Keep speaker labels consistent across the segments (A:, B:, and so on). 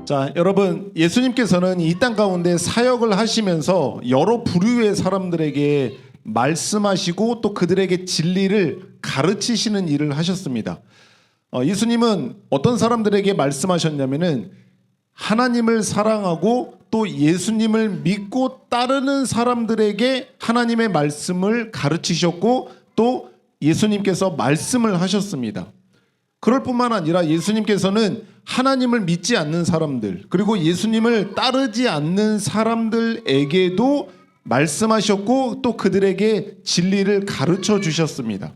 A: 자, 여러분, 예수님께서는 이 땅 가운데 사역을 하시면서 여러 부류의 사람들에게 말씀하시고 또 그들에게 진리를 가르치시는 일을 하셨습니다. 예수님은 어떤 사람들에게 말씀하셨냐면은 하나님을 사랑하고 또 예수님을 믿고 따르는 사람들에게 하나님의 말씀을 가르치셨고 또 예수님께서 말씀을 하셨습니다. 그럴 뿐만 아니라 예수님께서는 하나님을 믿지 않는 사람들 그리고 예수님을 따르지 않는 사람들에게도 말씀하셨고 또 그들에게 진리를 가르쳐 주셨습니다.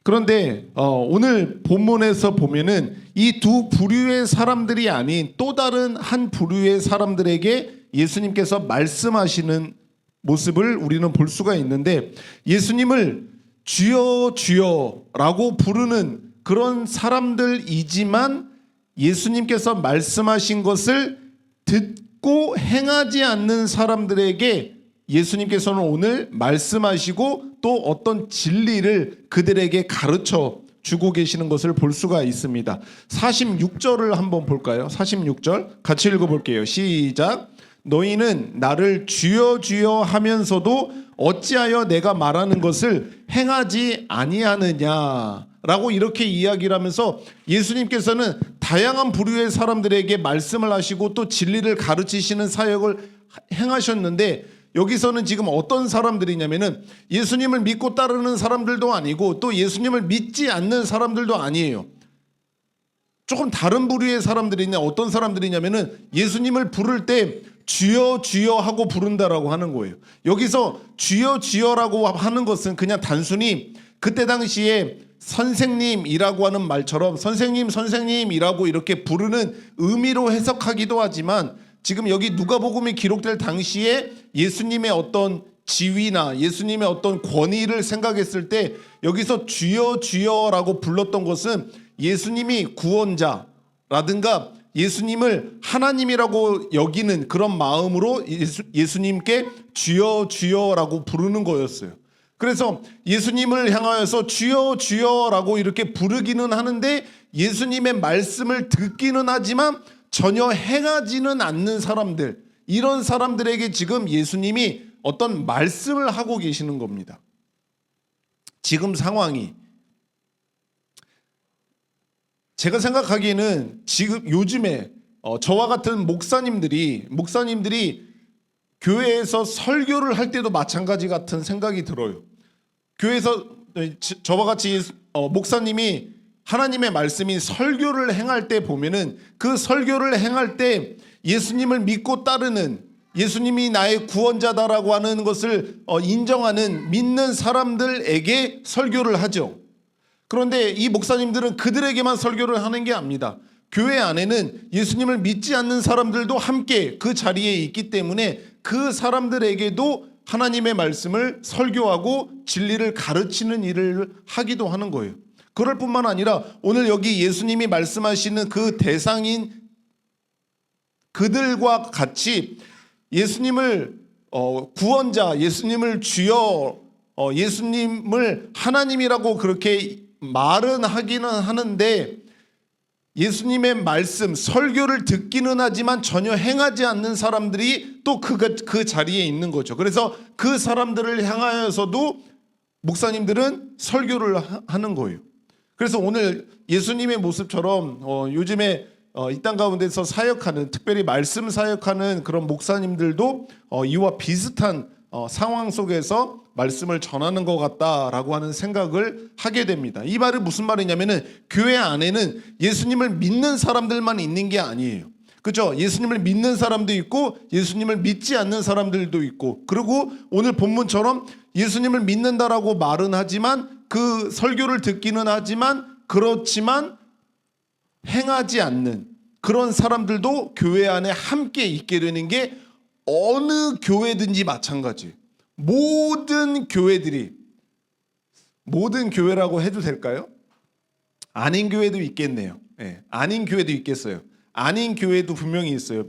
A: 그런데 오늘 본문에서 보면은 이 두 부류의 사람들이 아닌 또 다른 한 부류의 사람들에게 예수님께서 말씀하시는 모습을 우리는 볼 수가 있는데, 예수님을 주여 주여라고 부르는 그런 사람들이지만 예수님께서 말씀하신 것을 듣고 행하지 않는 사람들에게 예수님께서는 오늘 말씀하시고 또 어떤 진리를 그들에게 가르쳐 주고 계시는 것을 볼 수가 있습니다. 46절을 한번 볼까요? 46절 같이 읽어볼게요. 시작. 너희는 나를 주여 주여 하면서도 어찌하여 내가 말하는 것을 행하지 아니하느냐 라고 이렇게 이야기를 하면서 예수님께서는 다양한 부류의 사람들에게 말씀을 하시고 또 진리를 가르치시는 사역을 행하셨는데, 여기서는 지금 어떤 사람들이냐면은 예수님을 믿고 따르는 사람들도 아니고 또 예수님을 믿지 않는 사람들도 아니에요. 조금 다른 부류의 사람들이냐, 어떤 사람들이냐면은 예수님을 부를 때 주여 주여 하고 부른다라고 하는 거예요. 여기서 주여 주여라고 하는 것은 그냥 단순히 그때 당시에 선생님이라고 하는 말처럼 선생님 선생님이라고 이렇게 부르는 의미로 해석하기도 하지만, 지금 여기 누가복음이 기록될 당시에 예수님의 어떤 지위나 예수님의 어떤 권위를 생각했을 때 여기서 주여 주여라고 불렀던 것은 예수님이 구원자라든가 예수님을 하나님이라고 여기는 그런 마음으로 예수님께 주여 주여라고 부르는 거였어요. 그래서 예수님을 향하여서 주여 주여라고 이렇게 부르기는 하는데 예수님의 말씀을 듣기는 하지만 전혀 행하지는 않는 사람들, 이런 사람들에게 지금 예수님이 어떤 말씀을 하고 계시는 겁니다. 지금 상황이 제가 생각하기에는 지금 요즘에 저와 같은 목사님들이 교회에서 설교를 할 때도 마찬가지 같은 생각이 들어요. 교회에서 저와 같이 목사님이 하나님의 말씀인 설교를 행할 때 보면은 그 설교를 행할 때 예수님을 믿고 따르는, 예수님이 나의 구원자다라고 하는 것을 인정하는 믿는 사람들에게 설교를 하죠. 그런데 이 목사님들은 그들에게만 설교를 하는 게 아닙니다. 교회 안에는 예수님을 믿지 않는 사람들도 함께 그 자리에 있기 때문에 그 사람들에게도 하나님의 말씀을 설교하고 진리를 가르치는 일을 하기도 하는 거예요. 그럴 뿐만 아니라 오늘 여기 예수님이 말씀하시는 그 대상인 그들과 같이 예수님을 구원자, 예수님을 주여, 예수님을 하나님이라고 그렇게 말은 하기는 하는데 예수님의 말씀, 설교를 듣기는 하지만 전혀 행하지 않는 사람들이 또 그 자리에 있는 거죠. 그래서 그 사람들을 향하여서도 목사님들은 설교를 하는 거예요. 그래서 오늘 예수님의 모습처럼 요즘에 이 땅 가운데서 사역하는, 특별히 말씀 사역하는 그런 목사님들도 이와 비슷한 상황 속에서 말씀을 전하는 것 같다라고 하는 생각을 하게 됩니다. 이 말은 무슨 말이냐면은 교회 안에는 예수님을 믿는 사람들만 있는 게 아니에요. 그렇죠? 예수님을 믿는 사람도 있고 예수님을 믿지 않는 사람들도 있고, 그리고 오늘 본문처럼 예수님을 믿는다라고 말은 하지만 그 설교를 듣기는 하지만 그렇지만 행하지 않는 그런 사람들도 교회 안에 함께 있게 되는 게 어느 교회든지 마찬가지예요. 모든 교회들이, 모든 교회라고 해도 될까요? 아닌 교회도 있겠네요. 네, 아닌 교회도 있겠어요. 아닌 교회도 분명히 있어요.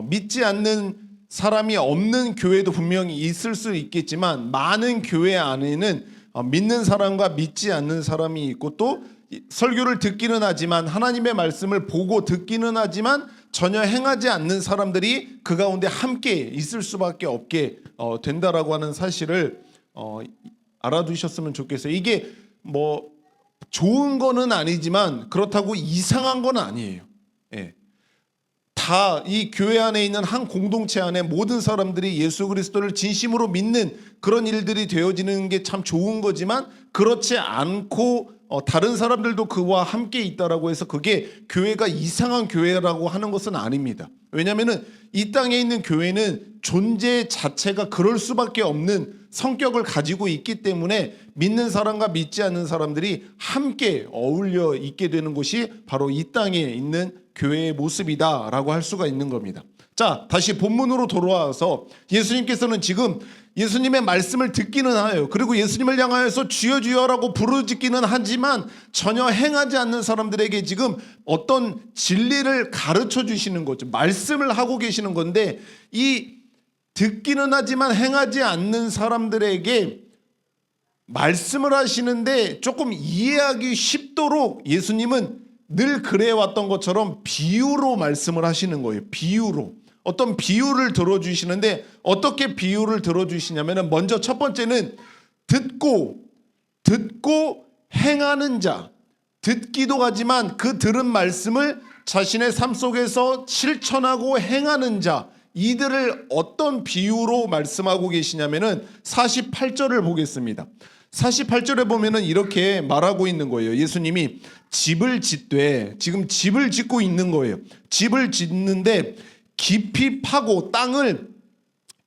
A: 믿지 않는 사람이 없는 교회도 분명히 있을 수 있겠지만 많은 교회 안에는 믿는 사람과 믿지 않는 사람이 있고 또 설교를 듣기는 하지만 하나님의 말씀을 보고 듣기는 하지만 전혀 행하지 않는 사람들이 그 가운데 함께 있을 수밖에 없게 된다라고 하는 사실을 알아두셨으면 좋겠어요. 이게 뭐 좋은 거는 아니지만 그렇다고 이상한 건 아니에요. 예. 다 이 교회 안에 있는 한 공동체 안에 모든 사람들이 예수 그리스도를 진심으로 믿는 그런 일들이 되어지는 게 참 좋은 거지만 그렇지 않고 다른 사람들도 그와 함께 있다라고 해서 그게 교회가 이상한 교회라고 하는 것은 아닙니다. 왜냐하면 이 땅에 있는 교회는 존재 자체가 그럴 수밖에 없는 성격을 가지고 있기 때문에 믿는 사람과 믿지 않는 사람들이 함께 어울려 있게 되는 곳이 바로 이 땅에 있는 교회의 모습이다라고 할 수가 있는 겁니다. 자, 다시 본문으로 돌아와서 예수님께서는 지금 예수님의 말씀을 듣기는 하여요. 그리고 예수님을 향하여서 주여 주여라고 부르짖기는 하지만 전혀 행하지 않는 사람들에게 지금 어떤 진리를 가르쳐 주시는 거죠. 말씀을 하고 계시는 건데 이 듣기는 하지만 행하지 않는 사람들에게 말씀을 하시는데 조금 이해하기 쉽도록 예수님은 늘 그래왔던 것처럼 비유로 말씀을 하시는 거예요. 비유로. 어떤 비유를 들어주시는데 어떻게 비유를 들어주시냐면 먼저 첫 번째는 듣고 행하는 자. 듣기도 하지만 그 들은 말씀을 자신의 삶 속에서 실천하고 행하는 자. 이들을 어떤 비유로 말씀하고 계시냐면은 48절을 보겠습니다. 48절에 보면은 이렇게 말하고 있는 거예요. 예수님이 집을 짓되 지금 집을 짓고 있는 거예요. 집을 짓는데 깊이 파고 땅을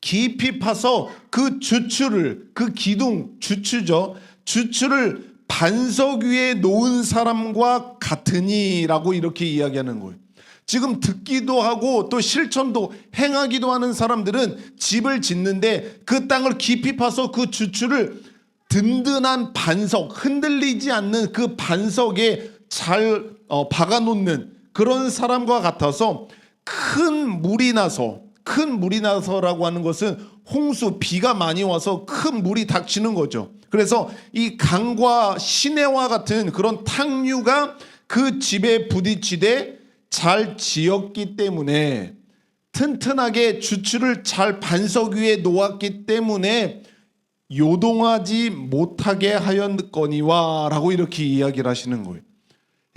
A: 깊이 파서 그 주추를 그 기둥 주추죠. 주추를 반석 위에 놓은 사람과 같으니라고 이렇게 이야기하는 거예요. 지금 듣기도 하고 또 실천도 행하기도 하는 사람들은 집을 짓는데 그 땅을 깊이 파서 그 주추를 든든한 반석, 흔들리지 않는 그 반석에 잘 박아놓는 그런 사람과 같아서 큰 물이 나서라고 하는 것은 홍수, 비가 많이 와서 큰 물이 닥치는 거죠. 그래서 이 강과 시내와 같은 그런 탕류가 그 집에 부딪히되 잘 지었기 때문에 튼튼하게 주추를 잘 반석 위에 놓았기 때문에 요동하지 못하게 하였거니와 라고 이렇게 이야기를 하시는 거예요.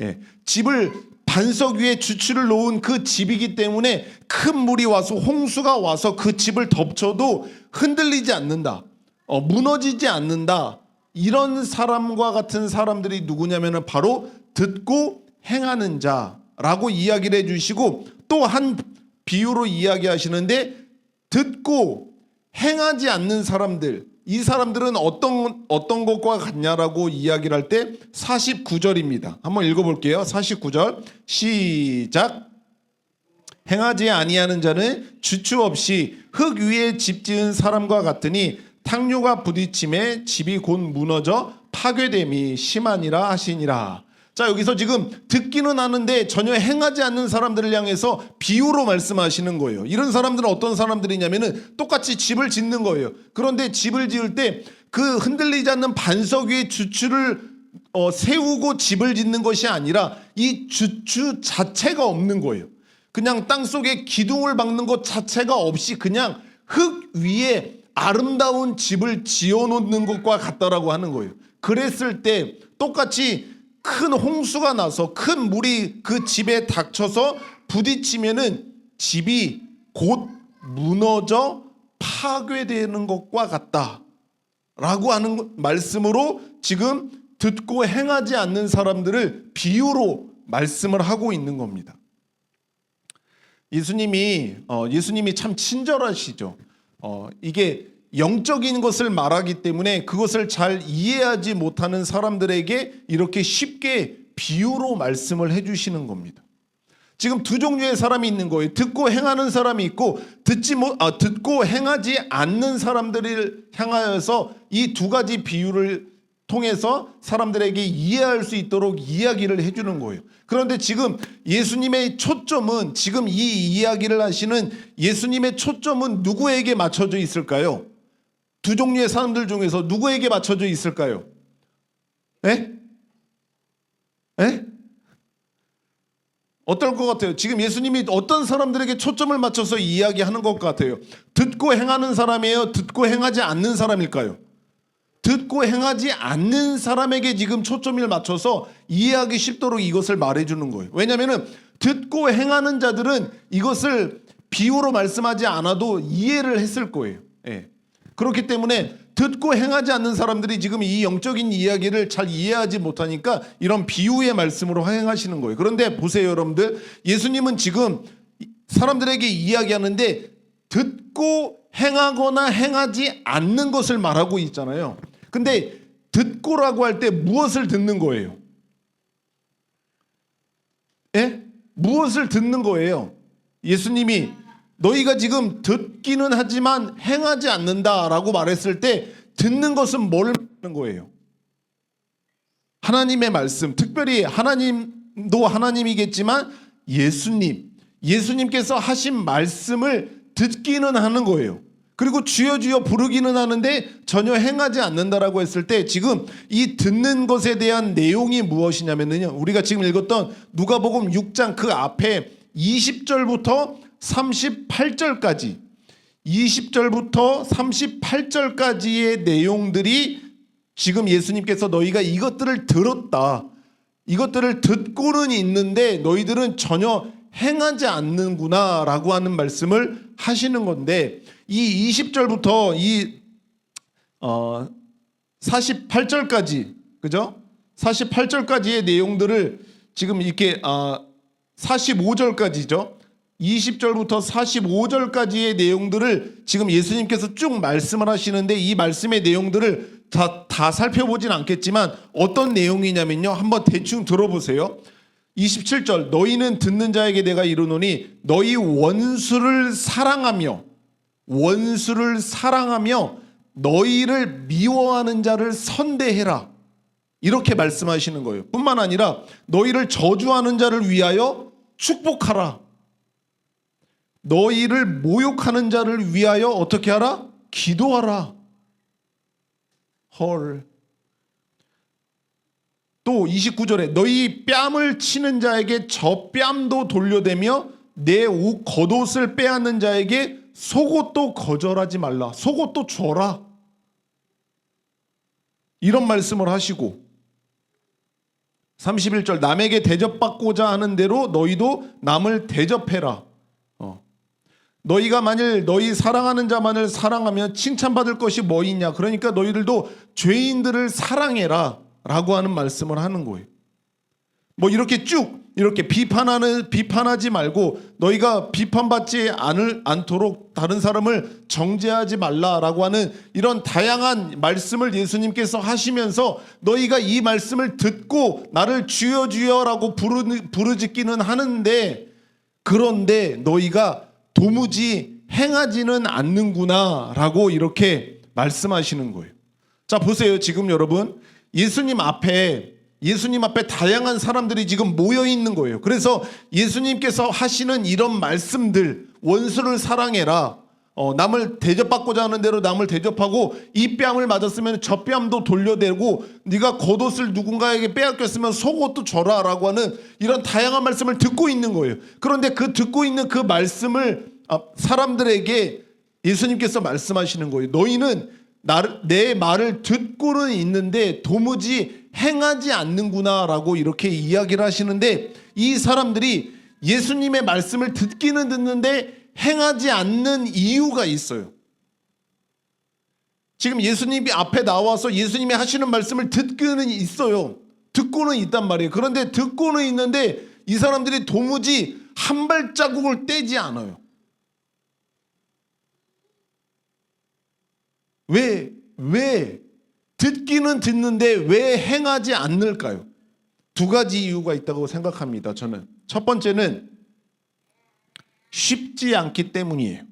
A: 예, 집을 반석 위에 주추를 놓은 그 집이기 때문에 큰 물이 와서 홍수가 와서 그 집을 덮쳐도 흔들리지 않는다. 무너지지 않는다. 이런 사람과 같은 사람들이 누구냐면 바로 듣고 행하는 자라고 이야기를 해주시고 또 한 비유로 이야기하시는데 듣고 행하지 않는 사람들 이 사람들은 어떤 것과 같냐라고 이야기를 할 때 49절입니다. 한번 읽어볼게요. 49절 시작. 행하지 아니하는 자는 주추 없이 흙 위에 집 지은 사람과 같으니 탕류가 부딪힘에 집이 곧 무너져 파괴됨이 심하니라 하시니라. 자, 여기서 지금 듣기는 하는데 전혀 행하지 않는 사람들을 향해서 비유로 말씀하시는 거예요. 이런 사람들은 어떤 사람들이냐면은 똑같이 집을 짓는 거예요. 그런데 집을 지을 때 그 흔들리지 않는 반석 위에 주추를 세우고 집을 짓는 것이 아니라 이 주추 자체가 없는 거예요. 그냥 땅속에 기둥을 박는 것 자체가 없이 그냥 흙 위에 아름다운 집을 지어놓는 것과 같다라고 하는 거예요. 그랬을 때 똑같이 큰 홍수가 나서 큰 물이 그 집에 닥쳐서 부딪히면은 집이 곧 무너져 파괴되는 것과 같다라고 하는 말씀으로 지금 듣고 행하지 않는 사람들을 비유로 말씀을 하고 있는 겁니다. 예수님이 참 친절하시죠. 이게 영적인 것을 말하기 때문에 그것을 잘 이해하지 못하는 사람들에게 이렇게 쉽게 비유로 말씀을 해주시는 겁니다. 지금 두 종류의 사람이 있는 거예요. 듣고 행하는 사람이 있고 듣고 행하지 않는 사람들을 향하여서 이 두 가지 비유를 통해서 사람들에게 이해할 수 있도록 이야기를 해주는 거예요. 그런데 지금 예수님의 초점은 지금 이 이야기를 하시는 예수님의 초점은 누구에게 맞춰져 있을까요? 두 종류의 사람들 중에서 누구에게 맞춰져 있을까요? 네? 에? 어떨 것 같아요? 지금 예수님이 어떤 사람들에게 초점을 맞춰서 이야기하는 것 같아요? 듣고 행하는 사람이에요? 듣고 행하지 않는 사람일까요? 듣고 행하지 않는 사람에게 지금 초점을 맞춰서 이해하기 쉽도록 이것을 말해주는 거예요. 왜냐하면 듣고 행하는 자들은 이것을 비유로 말씀하지 않아도 이해를 했을 거예요. 예. 그렇기 때문에 듣고 행하지 않는 사람들이 지금 이 영적인 이야기를 잘 이해하지 못하니까 이런 비유의 말씀으로 행하시는 거예요. 그런데 보세요, 여러분들. 예수님은 지금 사람들에게 이야기하는데 듣고 행하거나 행하지 않는 것을 말하고 있잖아요. 근데 듣고라고 할 때 무엇을 듣는 거예요? 예? 무엇을 듣는 거예요? 예수님이 너희가 지금 듣기는 하지만 행하지 않는다라고 말했을 때 듣는 것은 뭘 말하는 거예요? 하나님의 말씀, 특별히 하나님도 하나님이겠지만 예수님께서 하신 말씀을 듣기는 하는 거예요. 그리고 주여 주여 부르기는 하는데 전혀 행하지 않는다라고 했을 때 지금 이 듣는 것에 대한 내용이 무엇이냐면요, 우리가 지금 읽었던 누가복음 6장 그 앞에 20절부터 38절까지 20절부터 38절까지의 내용들이 지금 예수님께서 너희가 이것들을 들었다, 이것들을 듣고는 있는데 너희들은 전혀 행하지 않는구나 라고 하는 말씀을 하시는 건데, 이 20절부터 이 48절까지, 그죠? 48절까지의 내용들을 지금 이렇게 45절까지죠. 20절부터 45절까지의 내용들을 지금 예수님께서 쭉 말씀을 하시는데, 이 말씀의 내용들을 다 살펴보진 않겠지만 어떤 내용이냐면요, 한번 대충 들어보세요. 27절, 너희는 듣는 자에게 내가 이르노니 너희 원수를 사랑하며 너희를 미워하는 자를 선대해라, 이렇게 말씀하시는 거예요. 뿐만 아니라 너희를 저주하는 자를 위하여 축복하라, 너희를 모욕하는 자를 위하여 어떻게 하라? 기도하라. 헐. 또 29절에 너희 뺨을 치는 자에게 저 뺨도 돌려대며 내 옷 겉옷을 빼앗는 자에게 속옷도 거절하지 말라. 속옷도 줘라. 이런 말씀을 하시고, 31절 남에게 대접받고자 하는 대로 너희도 남을 대접해라. 너희가 만일 너희 사랑하는 자만을 사랑하면 칭찬받을 것이 뭐 있냐. 그러니까 너희들도 죄인들을 사랑해라 라고 하는 말씀을 하는 거예요. 뭐 이렇게 쭉 이렇게 비판하지 말고 너희가 비판받지 않도록 다른 사람을 정죄하지 말라라고 하는 이런 다양한 말씀을 예수님께서 하시면서 너희가 이 말씀을 듣고 나를 주여 주여라고 부르짖기는 하는데, 그런데 너희가 도무지 행하지는 않는구나 라고 이렇게 말씀하시는 거예요. 자, 보세요. 지금 여러분, 예수님 앞에 다양한 사람들이 지금 모여 있는 거예요. 그래서 예수님께서 하시는 이런 말씀들, 원수를 사랑해라, 남을 대접받고자 하는 대로 남을 대접하고, 이 뺨을 맞았으면 저 뺨도 돌려대고, 네가 겉옷을 누군가에게 빼앗겼으면 속옷도 줘라 라고 하는 이런 다양한 말씀을 듣고 있는 거예요. 그런데 그 듣고 있는 그 말씀을 사람들에게 예수님께서 말씀하시는 거예요. 너희는 내 말을 듣고는 있는데 도무지 행하지 않는구나 라고 이렇게 이야기를 하시는데, 이 사람들이 예수님의 말씀을 듣기는 듣는데 행하지 않는 이유가 있어요. 지금 예수님이 앞에 나와서 예수님이 하시는 말씀을 듣고는 있어요. 듣고는 있단 말이에요. 그런데 듣고는 있는데 이 사람들이 도무지 한 발자국을 떼지 않아요. 왜 듣기는 듣는데 왜 행하지 않을까요? 두 가지 이유가 있다고 생각합니다. 저는 첫 번째는 쉽지 않기 때문이에요.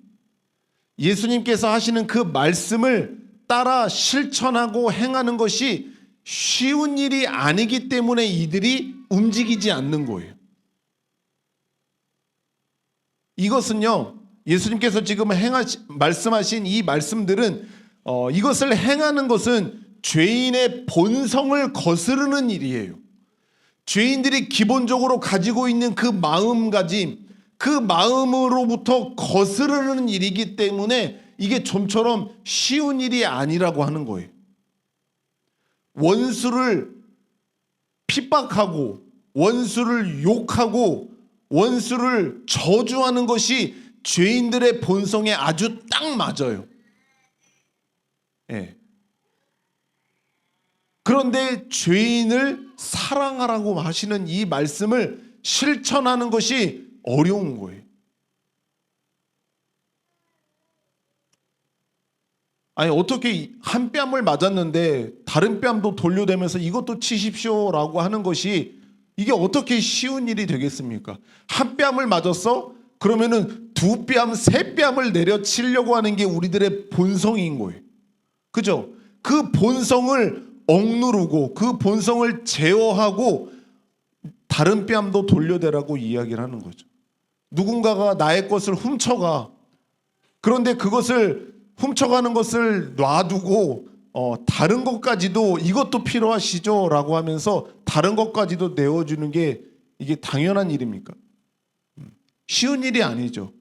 A: 예수님께서 하시는 그 말씀을 따라 실천하고 행하는 것이 쉬운 일이 아니기 때문에 이들이 움직이지 않는 거예요. 이것은요, 예수님께서 지금 말씀하신 이 말씀들은 이것을 행하는 것은 죄인의 본성을 거스르는 일이에요. 죄인들이 기본적으로 가지고 있는 그 마음가짐, 그 마음으로부터 거스르는 일이기 때문에 이게 좀처럼 쉬운 일이 아니라고 하는 거예요. 원수를 핍박하고 원수를 욕하고 원수를 저주하는 것이 죄인들의 본성에 아주 딱 맞아요. 예. 그런데 죄인을 사랑하라고 하시는 이 말씀을 실천하는 것이 어려운 거예요. 아니 어떻게 한 뺨을 맞았는데 다른 뺨도 돌려대면서 이것도 치십시오라고 하는 것이 이게 어떻게 쉬운 일이 되겠습니까? 한 뺨을 맞았어? 그러면은 두 뺨, 세 뺨을 내려치려고 하는 게 우리들의 본성인 거예요. 그죠? 그 본성을 억누르고 그 본성을 제어하고 다른 뺨도 돌려대라고 이야기를 하는 거죠. 누군가가 나의 것을 훔쳐가. 그런데 그것을 훔쳐가는 것을 놔두고 다른 것까지도 이것도 필요하시죠? 라고 하면서 다른 것까지도 내어주는 게 이게 당연한 일입니까? 쉬운 일이 아니죠.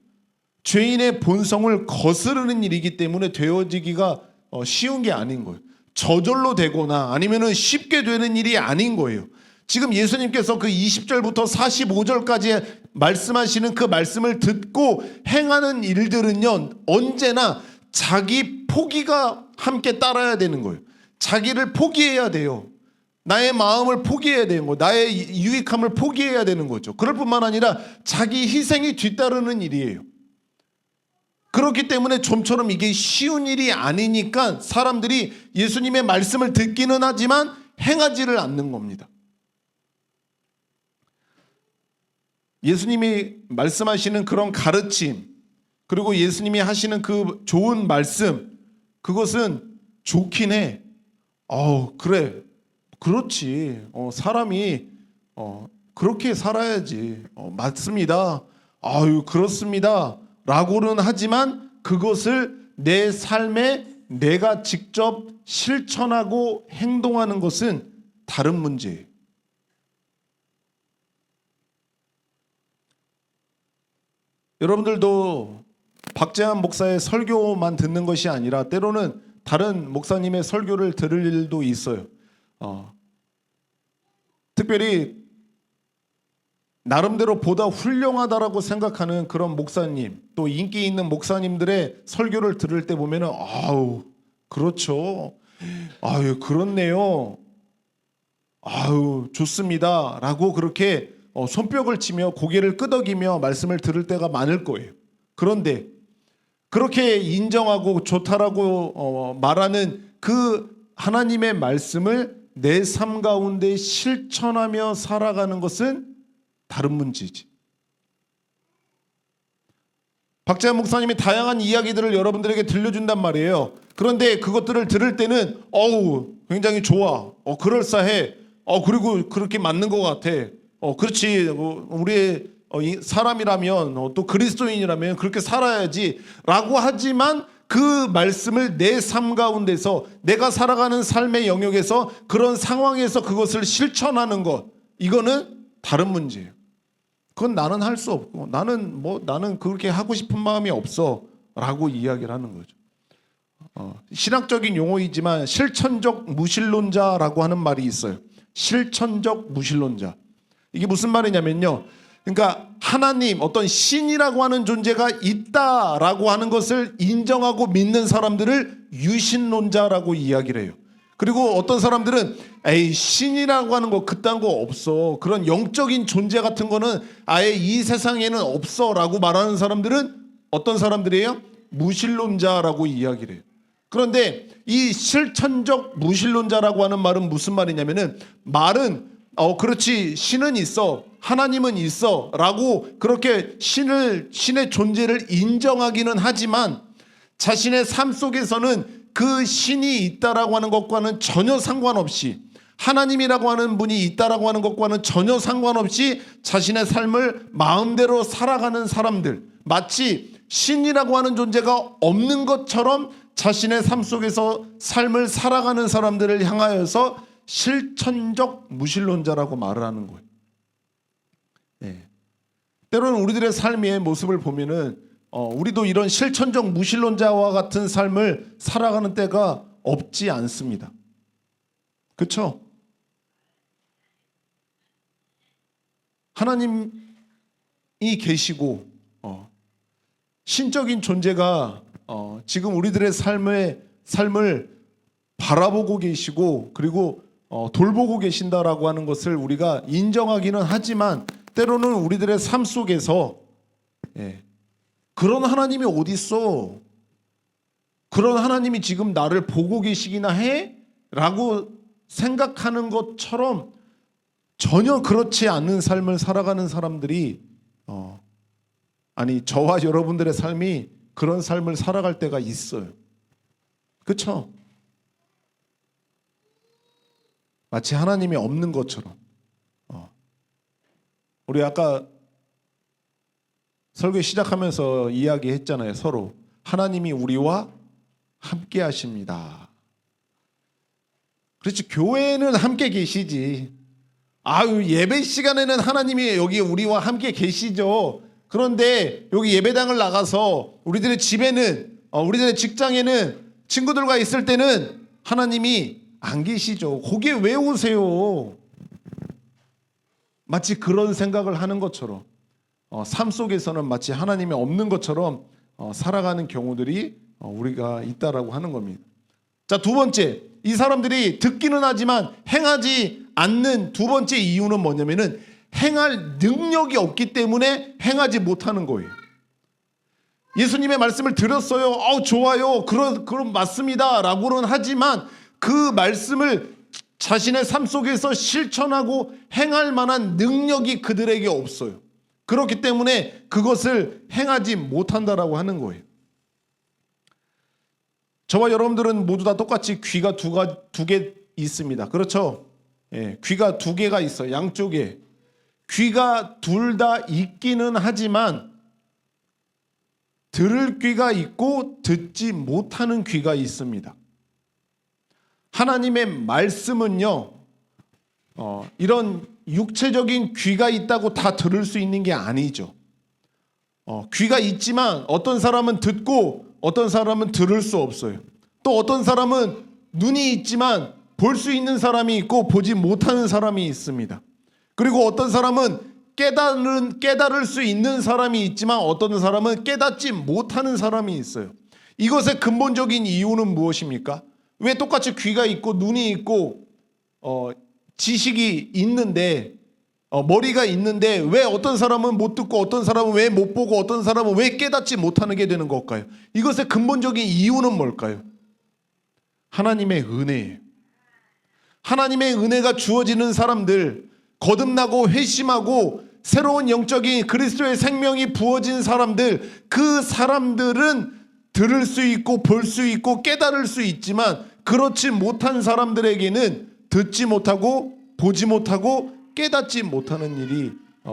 A: 죄인의 본성을 거스르는 일이기 때문에 되어지기가 쉬운 게 아닌 거예요. 저절로 되거나 아니면은 쉽게 되는 일이 아닌 거예요. 지금 예수님께서 그 20절부터 45절까지 말씀하시는 그 말씀을 듣고 행하는 일들은요, 언제나 자기 포기가 함께 따라야 되는 거예요. 자기를 포기해야 돼요. 나의 마음을 포기해야 되는 거예요. 나의 유익함을 포기해야 되는 거죠. 그럴 뿐만 아니라 자기 희생이 뒤따르는 일이에요. 그렇기 때문에 좀처럼 이게 쉬운 일이 아니니까 사람들이 예수님의 말씀을 듣기는 하지만 행하지를 않는 겁니다. 예수님이 말씀하시는 그런 가르침, 그리고 예수님이 하시는 그 좋은 말씀, 그것은 좋긴 해. 그래, 그렇지. 사람이 그렇게 살아야지. 맞습니다. 그렇습니다. 라고는 하지만 그것을 내 삶에 내가 직접 실천하고 행동하는 것은 다른 문제예요. 여러분들도 박재한 목사의 설교만 듣는 것이 아니라 때로는 다른 목사님의 설교를 들을 일도 있어요. 특별히 나름대로 보다 훌륭하다라고 생각하는 그런 목사님, 또 인기 있는 목사님들의 설교를 들을 때 보면은 그렇죠. 그렇네요. 좋습니다라고 그렇게 손뼉을 치며 고개를 끄덕이며 말씀을 들을 때가 많을 거예요. 그런데 그렇게 인정하고 좋다라고 말하는 그 하나님의 말씀을 내 삶 가운데 실천하며 살아가는 것은 다른 문제지. 박재한 목사님이 다양한 이야기들을 여러분들에게 들려준단 말이에요. 그런데 그것들을 들을 때는 굉장히 좋아, 그럴싸해, 그리고 그렇게 맞는 것 같아, 그렇지, 우리의 사람이라면 또 그리스도인이라면 그렇게 살아야지 라고 하지만 그 말씀을 내 삶 가운데서 내가 살아가는 삶의 영역에서 그런 상황에서 그것을 실천하는 것, 이거는 다른 문제예요. 그건 나는 할 수 없고 나는 그렇게 하고 싶은 마음이 없어 라고 이야기를 하는 거죠. 신학적인 용어이지만 실천적 무신론자라고 하는 말이 있어요. 실천적 무신론자. 이게 무슨 말이냐면요, 그러니까 하나님, 어떤 신이라고 하는 존재가 있다라고 하는 것을 인정하고 믿는 사람들을 유신론자라고 이야기를 해요. 그리고 어떤 사람들은 신이라고 하는 거 그딴 거 없어, 그런 영적인 존재 같은 거는 아예 이 세상에는 없어 라고 말하는 사람들은 어떤 사람들이에요? 무신론자라고 이야기를 해요. 그런데 이 실천적 무신론자라고 하는 말은 무슨 말이냐면은, 말은 그렇지, 신은 있어, 하나님은 있어 라고 그렇게 신의 존재를 인정하기는 하지만 자신의 삶 속에서는 그 신이 있다라고 하는 것과는 전혀 상관없이, 하나님이라고 하는 분이 있다라고 하는 것과는 전혀 상관없이 자신의 삶을 마음대로 살아가는 사람들, 마치 신이라고 하는 존재가 없는 것처럼 자신의 삶 속에서 삶을 살아가는 사람들을 향하여서 실천적 무신론자라고 말을 하는 거예요. 예. 때로는 우리들의 삶의 모습을 보면은 우리도 이런 실천적 무신론자와 같은 삶을 살아가는 때가 없지 않습니다. 그렇죠? 하나님이 계시고 신적인 존재가 지금 우리들의 삶을 바라보고 계시고 그리고 돌보고 계신다라고 하는 것을 우리가 인정하기는 하지만 때로는 우리들의 삶 속에서 그런 하나님이 어디 있어? 그런 하나님이 지금 나를 보고 계시기나 해? 라고 생각하는 것처럼 전혀 그렇지 않은 삶을 살아가는 사람들이 아니 저와 여러분들의 삶이 그런 삶을 살아갈 때가 있어요. 그렇죠? 마치 하나님이 없는 것처럼. 우리 아까 설교 시작하면서 이야기했잖아요. 서로 하나님이 우리와 함께 하십니다. 그렇지, 교회는 함께 계시지. 예배 시간에는 하나님이 여기 우리와 함께 계시죠. 그런데 여기 예배당을 나가서 우리들의 집에는 우리들의 직장에는 친구들과 있을 때는 하나님이 안 계시죠. 거기에 왜 오세요? 마치 그런 생각을 하는 것처럼 삶 속에서는 마치 하나님이 없는 것처럼 살아가는 경우들이 우리가 있다라고 하는 겁니다. 자, 두 번째, 이 사람들이 듣기는 하지만 행하지 않는 두 번째 이유는 뭐냐면은 행할 능력이 없기 때문에 행하지 못하는 거예요. 예수님의 말씀을 들었어요. 좋아요. 그럼 맞습니다. 라고는 하지만 그 말씀을 자신의 삶 속에서 실천하고 행할 만한 능력이 그들에게 없어요. 그렇기 때문에 그것을 행하지 못한다라고 하는 거예요. 저와 여러분들은 모두 다 똑같이 귀가 두 개 있습니다. 그렇죠? 귀가 두 개가 있어요. 양쪽에. 귀가 둘 다 있기는 하지만 들을 귀가 있고 듣지 못하는 귀가 있습니다. 하나님의 말씀은요, 이런 육체적인 귀가 있다고 다 들을 수 있는 게 아니죠. 귀가 있지만 어떤 사람은 듣고 어떤 사람은 들을 수 없어요. 또 어떤 사람은 눈이 있지만 볼 수 있는 사람이 있고 보지 못하는 사람이 있습니다. 그리고 어떤 사람은 깨달을 수 있는 사람이 있지만 어떤 사람은 깨닫지 못하는 사람이 있어요. 이것의 근본적인 이유는 무엇입니까? 왜 똑같이 귀가 있고 눈이 있고 지식이 있는데 머리가 있는데 왜 어떤 사람은 못 듣고 어떤 사람은 왜 못 보고 어떤 사람은 왜 깨닫지 못하게 되는 걸까요? 이것의 근본적인 이유는 뭘까요? 하나님의 은혜예요. 하나님의 은혜가 주어지는 사람들, 거듭나고 회심하고 새로운 영적인 그리스도의 생명이 부어진 사람들, 그 사람들은 들을 수 있고 볼 수 있고 깨달을 수 있지만 그렇지 못한 사람들에게는 듣지 못하고 보지 못하고 깨닫지 못하는 일이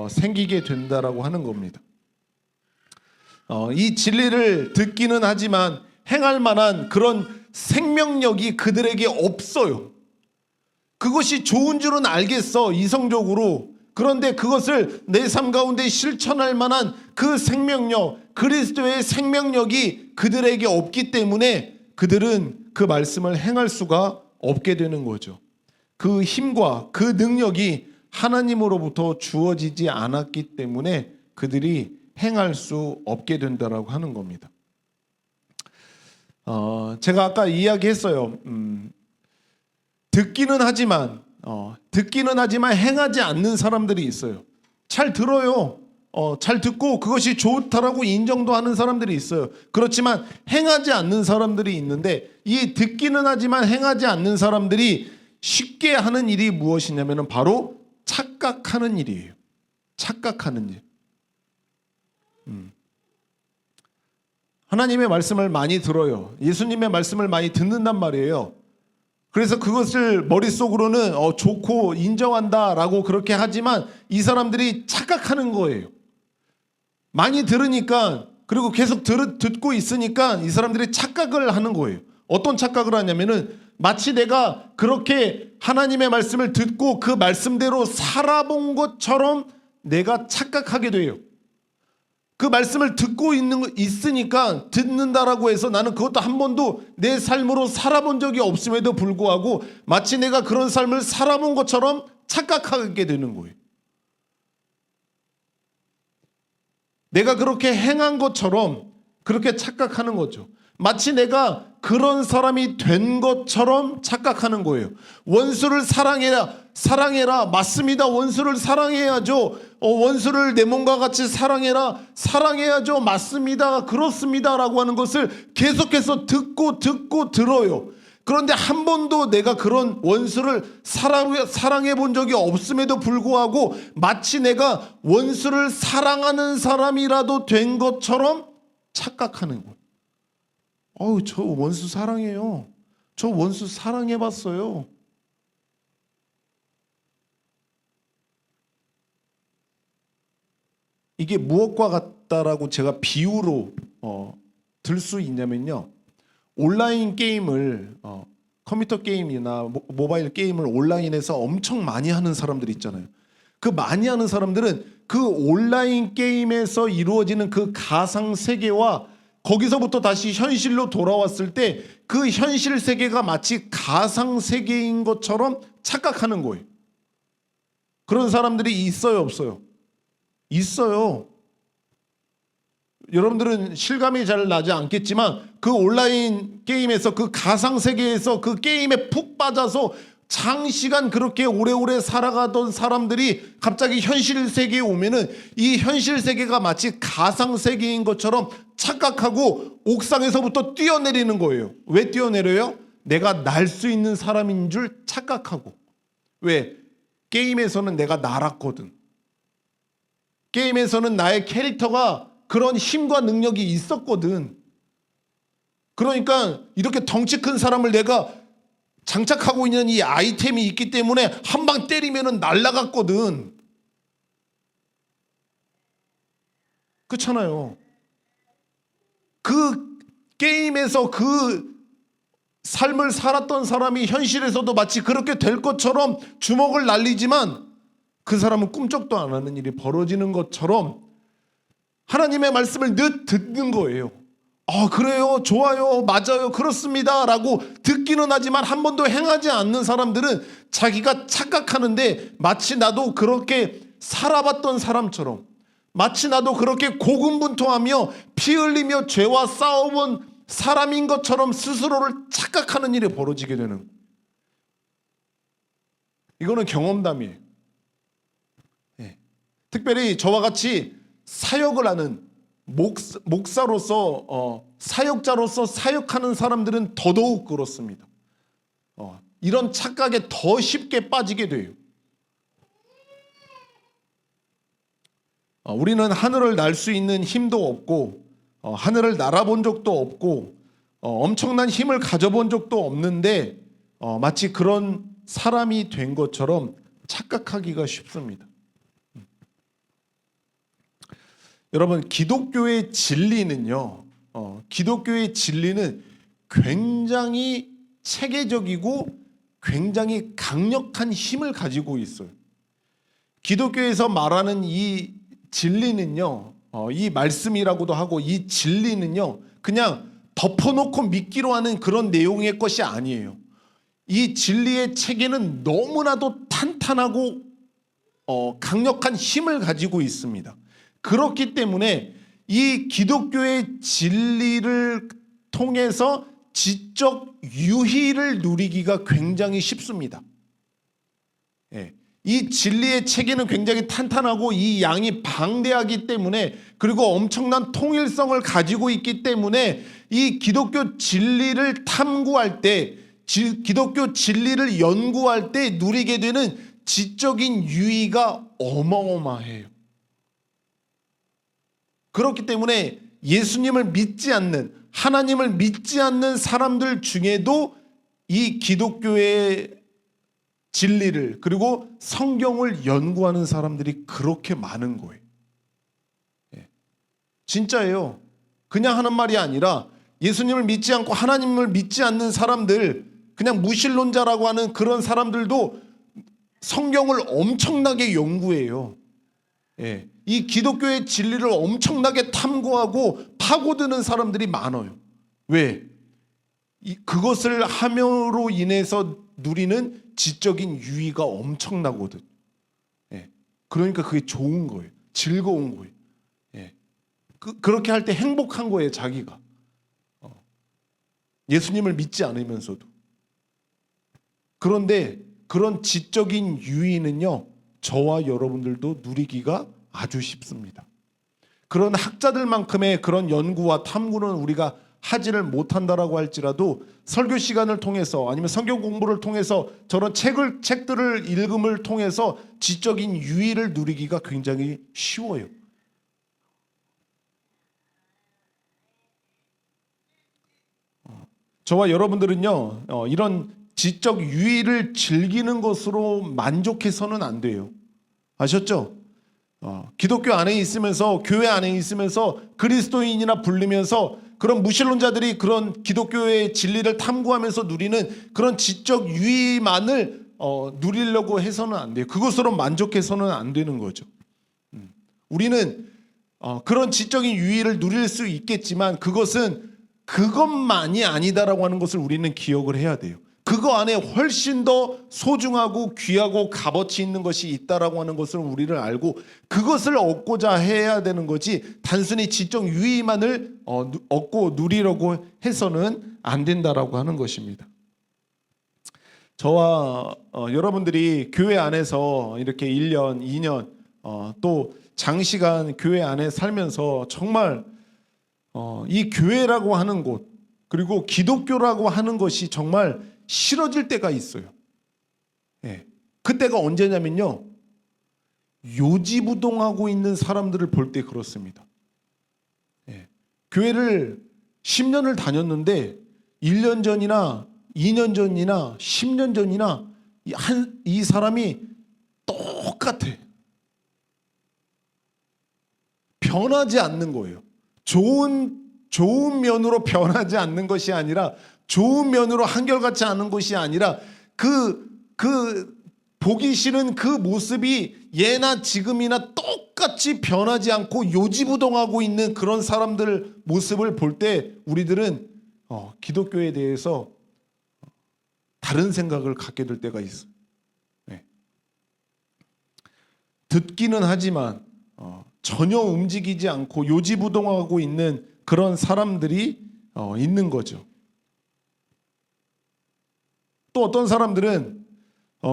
A: 생기게 된다라고 하는 겁니다. 이 진리를 듣기는 하지만 행할 만한 그런 생명력이 그들에게 없어요. 그것이 좋은 줄은 알겠어, 이성적으로. 그런데 그것을 내 삶 가운데 실천할 만한 그 생명력, 그리스도의 생명력이 그들에게 없기 때문에 그들은 그 말씀을 행할 수가 없게 되는 거죠. 그 힘과 그 능력이 하나님으로부터 주어지지 않았기 때문에 그들이 행할 수 없게 된다라고 하는 겁니다. 제가 아까 이야기했어요. 듣기는 하지만 행하지 않는 사람들이 있어요. 잘 들어요. 잘 듣고 그것이 좋다라고 인정도 하는 사람들이 있어요. 그렇지만 행하지 않는 사람들이 있는데 이 듣기는 하지만 행하지 않는 사람들이 쉽게 하는 일이 무엇이냐면 바로 착각하는 일이에요. 착각하는 일. 하나님의 말씀을 많이 들어요. 예수님의 말씀을 많이 듣는단 말이에요. 그래서 그것을 머릿속으로는 좋고 인정한다라고 그렇게 하지만 이 사람들이 착각하는 거예요. 많이 들으니까 그리고 계속 듣고 있으니까 이 사람들이 착각을 하는 거예요. 어떤 착각을 하냐면은 마치 내가 그렇게 하나님의 말씀을 듣고 그 말씀대로 살아본 것처럼 내가 착각하게 돼요. 그 말씀을 듣고 있으니까 듣는다라고 해서 나는 그것도 한 번도 내 삶으로 살아본 적이 없음에도 불구하고 마치 내가 그런 삶을 살아본 것처럼 착각하게 되는 거예요. 내가 그렇게 행한 것처럼 그렇게 착각하는 거죠. 마치 내가 그런 사람이 된 것처럼 착각하는 거예요. 원수를 사랑해라. 맞습니다. 원수를 사랑해야죠. 원수를 내 몸과 같이 사랑해야죠. 맞습니다. 그렇습니다라고 하는 것을 계속해서 듣고 들어요. 그런데 한 번도 내가 그런 원수를 사랑해 본 적이 없음에도 불구하고 마치 내가 원수를 사랑하는 사람이라도 된 것처럼 착각하는 거예요. 저 원수 사랑해요. 저 원수 사랑해봤어요. 이게 무엇과 같다라고 제가 비유로 들 수 있냐면요. 온라인 게임을 컴퓨터 게임이나 모바일 게임을 온라인에서 엄청 많이 하는 사람들 있잖아요. 그 많이 하는 사람들은 그 온라인 게임에서 이루어지는 그 가상 세계와 거기서부터 다시 현실로 돌아왔을 때 그 현실 세계가 마치 가상 세계인 것처럼 착각하는 거예요. 그런 사람들이 있어요, 없어요? 있어요. 여러분들은 실감이 잘 나지 않겠지만 그 온라인 게임에서 그 가상 세계에서 그 게임에 푹 빠져서 장시간 그렇게 오래오래 살아가던 사람들이 갑자기 현실 세계에 오면은 이 현실 세계가 마치 가상 세계인 것처럼 착각하고 옥상에서부터 뛰어내리는 거예요. 왜 뛰어내려요? 내가 날 수 있는 사람인 줄 착각하고. 왜? 게임에서는 내가 날았거든. 게임에서는 나의 캐릭터가 그런 힘과 능력이 있었거든. 그러니까 이렇게 덩치 큰 사람을 내가 장착하고 있는 이 아이템이 있기 때문에 한 방 때리면은 날아갔거든. 그렇잖아요. 그 게임에서 그 삶을 살았던 사람이 현실에서도 마치 그렇게 될 것처럼 주먹을 날리지만 그 사람은 꿈쩍도 안 하는 일이 벌어지는 것처럼 하나님의 말씀을 늘 듣는 거예요. 그래요, 좋아요, 맞아요, 그렇습니다 라고 듣기는 하지만 한 번도 행하지 않는 사람들은 자기가 착각하는데 마치 나도 그렇게 살아봤던 사람처럼, 마치 나도 그렇게 고군분투하며 피 흘리며 죄와 싸워본 사람인 것처럼 스스로를 착각하는 일이 벌어지게 되는, 이거는 경험담이에요. 특별히 저와 같이 사역을 하는 목사로서 사역자로서 사역하는 사람들은 더더욱 그렇습니다. 이런 착각에 더 쉽게 빠지게 돼요. 우리는 하늘을 날 수 있는 힘도 없고 하늘을 날아본 적도 없고 엄청난 힘을 가져본 적도 없는데 마치 그런 사람이 된 것처럼 착각하기가 쉽습니다. 여러분, 기독교의 진리는요, 기독교의 진리는 굉장히 체계적이고 굉장히 강력한 힘을 가지고 있어요. 기독교에서 말하는 이 진리는요, 이 말씀이라고도 하고 이 진리는요, 그냥 덮어놓고 믿기로 하는 그런 내용의 것이 아니에요. 이 진리의 체계는 너무나도 탄탄하고 강력한 힘을 가지고 있습니다. 그렇기 때문에 이 기독교의 진리를 통해서 지적 유희를 누리기가 굉장히 쉽습니다. 이 진리의 체계는 굉장히 탄탄하고 이 양이 방대하기 때문에, 그리고 엄청난 통일성을 가지고 있기 때문에 이 기독교 진리를 탐구할 때, 기독교 진리를 연구할 때 누리게 되는 지적인 유희가 어마어마해요. 그렇기 때문에 예수님을 믿지 않는, 하나님을 믿지 않는 사람들 중에도 이 기독교의 진리를, 그리고 성경을 연구하는 사람들이 그렇게 많은 거예요. 진짜예요. 그냥 하는 말이 아니라 예수님을 믿지 않고 하나님을 믿지 않는 사람들, 그냥 무신론자라고 하는 그런 사람들도 성경을 엄청나게 연구해요. 예. 이 기독교의 진리를 엄청나게 탐구하고 파고드는 사람들이 많아요. 왜? 그것을 함으로 인해서 누리는 지적인 유의가 엄청나거든. 예. 그러니까 그게 좋은 거예요. 즐거운 거예요. 예. 그렇게 할 때 행복한 거예요, 자기가. 예수님을 믿지 않으면서도. 그런데 그런 지적인 유의는요, 저와 여러분들도 누리기가 아주 쉽습니다. 그런 학자들만큼의 그런 연구와 탐구는 우리가 하지를 못한다라고 할지라도 설교 시간을 통해서 아니면 성경 공부를 통해서 저런 책들을 읽음을 통해서 지적인 유의를 누리기가 굉장히 쉬워요. 저와 여러분들은요, 이런 지적 유의를 즐기는 것으로 만족해서는 안 돼요. 아셨죠? 기독교 안에 있으면서, 교회 안에 있으면서 그리스도인이나 부르면서 그런 무신론자들이 그런 기독교의 진리를 탐구하면서 누리는 그런 지적 유의만을 누리려고 해서는 안 돼요. 그것으로 만족해서는 안 되는 거죠. 우리는 그런 지적인 유의를 누릴 수 있겠지만 그것은 그것만이 아니다라고 하는 것을 우리는 기억을 해야 돼요. 그거 안에 훨씬 더 소중하고 귀하고 값어치 있는 것이 있다라고 하는 것을 우리를 알고 그것을 얻고자 해야 되는 거지, 단순히 지적 유의만을 얻고 누리려고 해서는 안 된다라고 하는 것입니다. 저와 여러분들이 교회 안에서 이렇게 1년, 2년 또 장시간 교회 안에 살면서 정말 이 교회라고 하는 곳, 그리고 기독교라고 하는 것이 정말 싫어질 때가 있어요. 예. 그때가 언제냐면요, 요지부동하고 있는 사람들을 볼 때 그렇습니다. 예. 교회를 10년을 다녔는데 1년 전이나 2년 전이나 10년 전이나 이 사람이 똑같아. 변하지 않는 거예요. 좋은 면으로 변하지 않는 것이 아니라, 좋은 면으로 한결같지 않은 것이 아니라 그 보기 싫은 그 모습이 예나 지금이나 똑같이 변하지 않고 요지부동하고 있는 그런 사람들 모습을 볼 때 우리들은 기독교에 대해서 다른 생각을 갖게 될 때가 있어요. 네. 듣기는 하지만 전혀 움직이지 않고 요지부동하고 있는 그런 사람들이 있는 거죠. 또 어떤 사람들은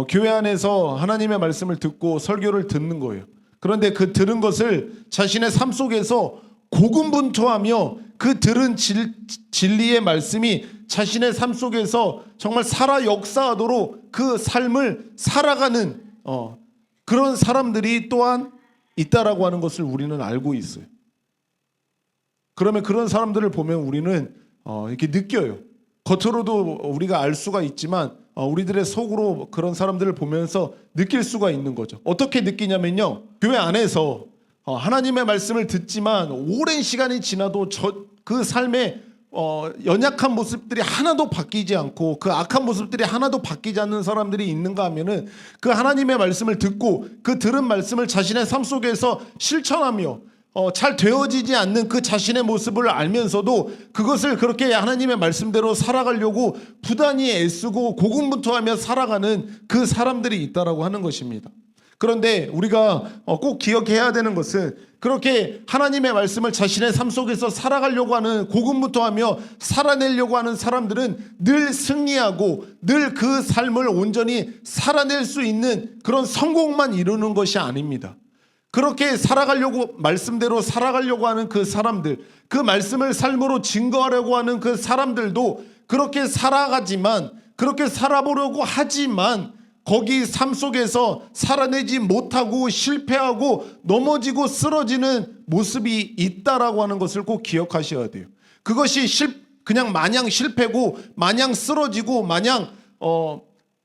A: 교회 안에서 하나님의 말씀을 듣고 설교를 듣는 거예요. 그런데 그 들은 것을 자신의 삶 속에서 고군분투하며 그 들은 진리의 말씀이 자신의 삶 속에서 정말 살아 역사하도록 그 삶을 살아가는 그런 사람들이 또한 있다라고 하는 것을 우리는 알고 있어요. 그러면 그런 사람들을 보면 우리는 이렇게 느껴요. 겉으로도 우리가 알 수가 있지만 우리들의 속으로 그런 사람들을 보면서 느낄 수가 있는 거죠. 어떻게 느끼냐면요, 교회 안에서 하나님의 말씀을 듣지만 오랜 시간이 지나도 그 삶의 연약한 모습들이 하나도 바뀌지 않고 그 악한 모습들이 하나도 바뀌지 않는 사람들이 있는가 하면은 그 하나님의 말씀을 듣고 그 들은 말씀을 자신의 삶 속에서 실천하며 잘 되어지지 않는 그 자신의 모습을 알면서도 그것을 그렇게 하나님의 말씀대로 살아가려고 부단히 애쓰고 고군분투하며 살아가는 그 사람들이 있다라고 하는 것입니다. 그런데 우리가 꼭 기억해야 되는 것은 그렇게 하나님의 말씀을 자신의 삶 속에서 살아가려고 하는, 고군분투하며 살아내려고 하는 사람들은 늘 승리하고 늘 그 삶을 온전히 살아낼 수 있는 그런 성공만 이루는 것이 아닙니다. 그렇게 살아가려고, 말씀대로 살아가려고 하는 그 사람들, 그 말씀을 삶으로 증거하려고 하는 그 사람들도 그렇게 살아가지만, 그렇게 살아보려고 하지만 거기 삶 속에서 살아내지 못하고 실패하고 넘어지고 쓰러지는 모습이 있다라고 하는 것을 꼭 기억하셔야 돼요. 그것이 그냥 마냥 실패고 마냥 쓰러지고 마냥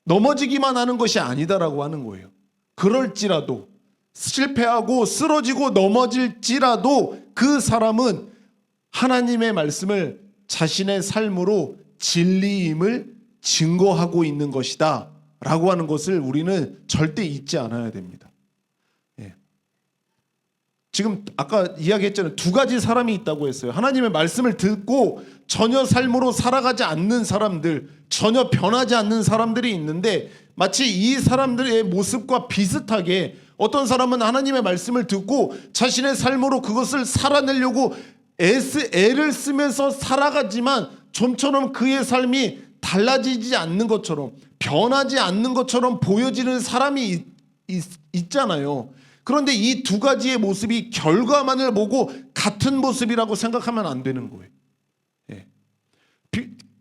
A: 넘어지기만 하는 것이 아니다라고 하는 거예요. 그럴지라도, 실패하고 쓰러지고 넘어질지라도 그 사람은 하나님의 말씀을 자신의 삶으로 진리임을 증거하고 있는 것이다 라고 하는 것을 우리는 절대 잊지 않아야 됩니다. 예. 지금 아까 이야기했잖아요. 두 가지 사람이 있다고 했어요. 하나님의 말씀을 듣고 전혀 삶으로 살아가지 않는 사람들, 전혀 변하지 않는 사람들이 있는데, 마치 이 사람들의 모습과 비슷하게 어떤 사람은 하나님의 말씀을 듣고 자신의 삶으로 그것을 살아내려고 애를 쓰면서 살아가지만 좀처럼 그의 삶이 달라지지 않는 것처럼, 변하지 않는 것처럼 보여지는 사람이 있잖아요. 그런데 이 두 가지의 모습이 결과만을 보고 같은 모습이라고 생각하면 안 되는 거예요. 예.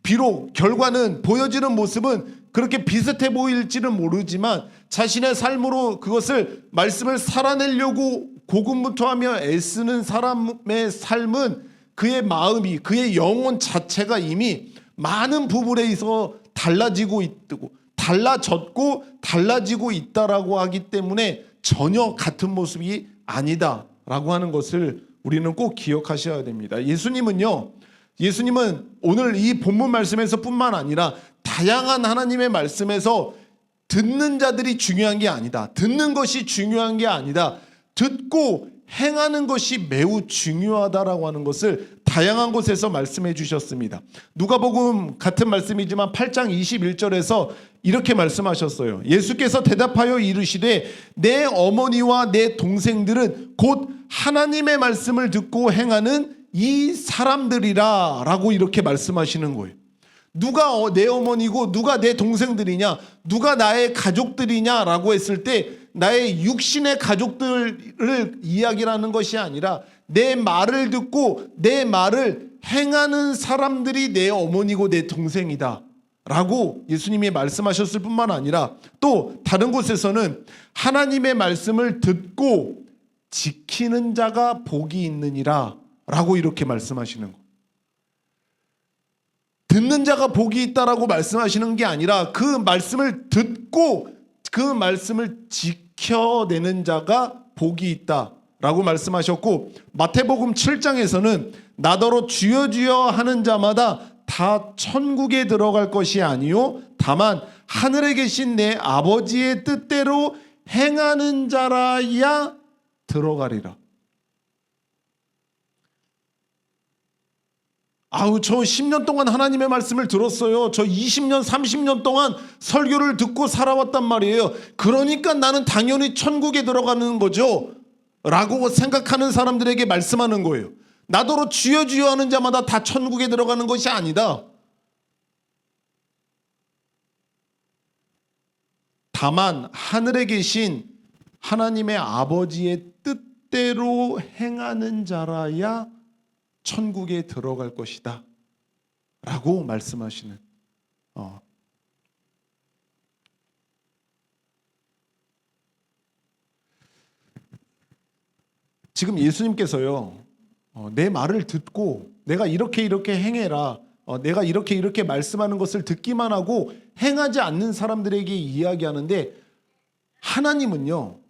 A: 비록 결과는, 보여지는 모습은 그렇게 비슷해 보일지는 모르지만 자신의 삶으로 그것을, 말씀을 살아내려고 고군분투하며 애쓰는 사람의 삶은, 그의 마음이, 그의 영혼 자체가 이미 많은 부분에 있어 달라지고 있고 달라졌고 달라지고 있다라고 하기 때문에 전혀 같은 모습이 아니다라고 하는 것을 우리는 꼭 기억하셔야 됩니다. 예수님은 오늘 이 본문 말씀에서 뿐만 아니라 다양한 하나님의 말씀에서 듣는 자들이 중요한 게 아니다, 듣는 것이 중요한 게 아니다, 듣고 행하는 것이 매우 중요하다라고 하는 것을 다양한 곳에서 말씀해 주셨습니다. 누가복음 같은 말씀이지만 8장 21절에서 이렇게 말씀하셨어요. 예수께서 대답하여 이르시되 내 어머니와 내 동생들은 곧 하나님의 말씀을 듣고 행하는 이 사람들이라 라고 이렇게 말씀하시는 거예요. 누가 내 어머니고 누가 내 동생들이냐, 누가 나의 가족들이냐라고 했을 때 나의 육신의 가족들을 이야기하는 것이 아니라 내 말을 듣고 내 말을 행하는 사람들이 내 어머니고 내 동생이다 라고 예수님이 말씀하셨을 뿐만 아니라 또 다른 곳에서는 하나님의 말씀을 듣고 지키는 자가 복이 있느니라 라고 이렇게 말씀하시는 거. 듣는 자가 복이 있다라고 말씀하시는 게 아니라 그 말씀을 듣고 그 말씀을 지켜내는 자가 복이 있다라고 말씀하셨고, 마태복음 7장에서는 나더러 주여 주여 하는 자마다 다 천국에 들어갈 것이 아니요 다만 하늘에 계신 내 아버지의 뜻대로 행하는 자라야 들어가리라. 저 10년 동안 하나님의 말씀을 들었어요. 저 20년, 30년 동안 설교를 듣고 살아왔단 말이에요. 그러니까 나는 당연히 천국에 들어가는 거죠 라고 생각하는 사람들에게 말씀하는 거예요. 나더러 주여 주여 하는 자마다 다 천국에 들어가는 것이 아니다. 다만 하늘에 계신 하나님의 아버지의 뜻대로 행하는 자라야 천국에 들어갈 것이다 라고 말씀하시는 지금 예수님께서요, 내 말을 듣고 내가 이렇게 행해라, 내가 이렇게 말씀하는 것을 듣기만 하고 행하지 않는 사람들에게 이야기하는데, 하나님은요,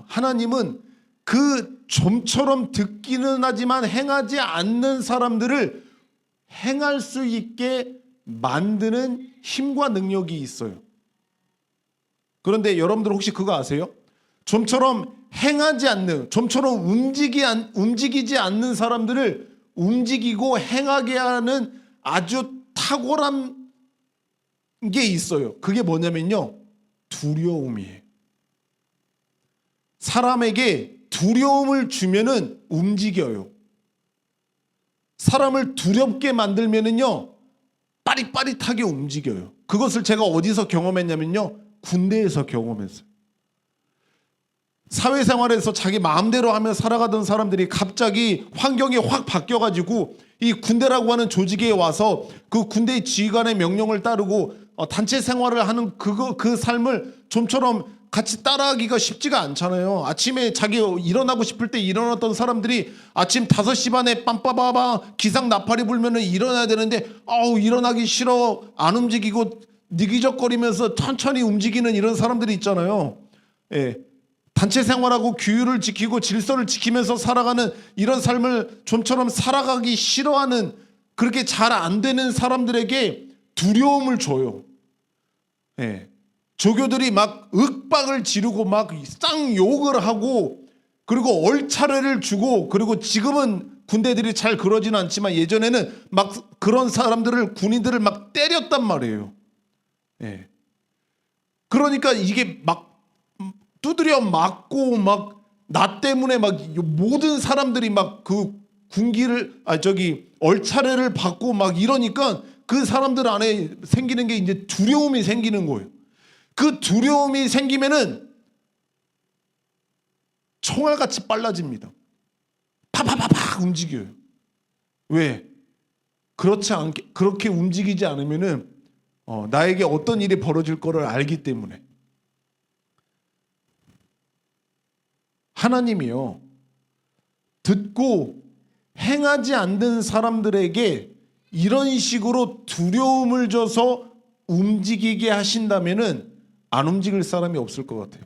A: 하나님은 그 좀처럼 듣기는 하지만 행하지 않는 사람들을 행할 수 있게 만드는 힘과 능력이 있어요. 그런데 여러분들 혹시 그거 아세요? 좀처럼 행하지 않는, 좀처럼 움직이지 않는 사람들을 움직이고 행하게 하는 아주 탁월한 게 있어요. 그게 뭐냐면요, 두려움이에요. 사람에게 두려움을 주면은 움직여요. 사람을 두렵게 만들면은요, 빠릿빠릿하게 움직여요. 그것을 제가 어디서 경험했냐면요, 군대에서 경험했어요. 사회생활에서 자기 마음대로 하며 살아가던 사람들이 갑자기 환경이 확 바뀌어가지고 이 군대라고 하는 조직에 와서 그 군대의 지휘관의 명령을 따르고 단체 생활을 하는 그 삶을 좀처럼 같이 따라하기가 쉽지가 않잖아요. 아침에 자기 일어나고 싶을 때 일어났던 사람들이 아침 5시 반에 빰빠바바 기상 나팔이 불면은 일어나야 되는데 일어나기 싫어, 안 움직이고 느기적거리면서 천천히 움직이는 이런 사람들이 있잖아요. 예. 단체 생활하고 규율을 지키고 질서를 지키면서 살아가는 이런 삶을 좀처럼 살아가기 싫어하는, 그렇게 잘 안 되는 사람들에게 두려움을 줘요. 예. 조교들이 막 윽박을 지르고 막 쌍욕을 하고 그리고 얼차례를 주고 그리고 지금은 군대들이 잘 그러지는 않지만 예전에는 막 그런 사람들을 군인들을 막 때렸단 말이에요. 예. 그러니까 이게 막 두드려 맞고 막 나 때문에 막 모든 사람들이 막 그 군기를 얼차례를 받고 막 이러니까 그 사람들 안에 생기는 게 이제 두려움이 생기는 거예요. 그 두려움이 생기면은 총알같이 빨라집니다. 파파파파 움직여요. 왜? 그렇게 움직이지 않으면은 나에게 어떤 일이 벌어질 거를 알기 때문에. 하나님이요, 듣고 행하지 않는 사람들에게 이런 식으로 두려움을 줘서 움직이게 하신다면은 안 움직일 사람이 없을 것 같아요.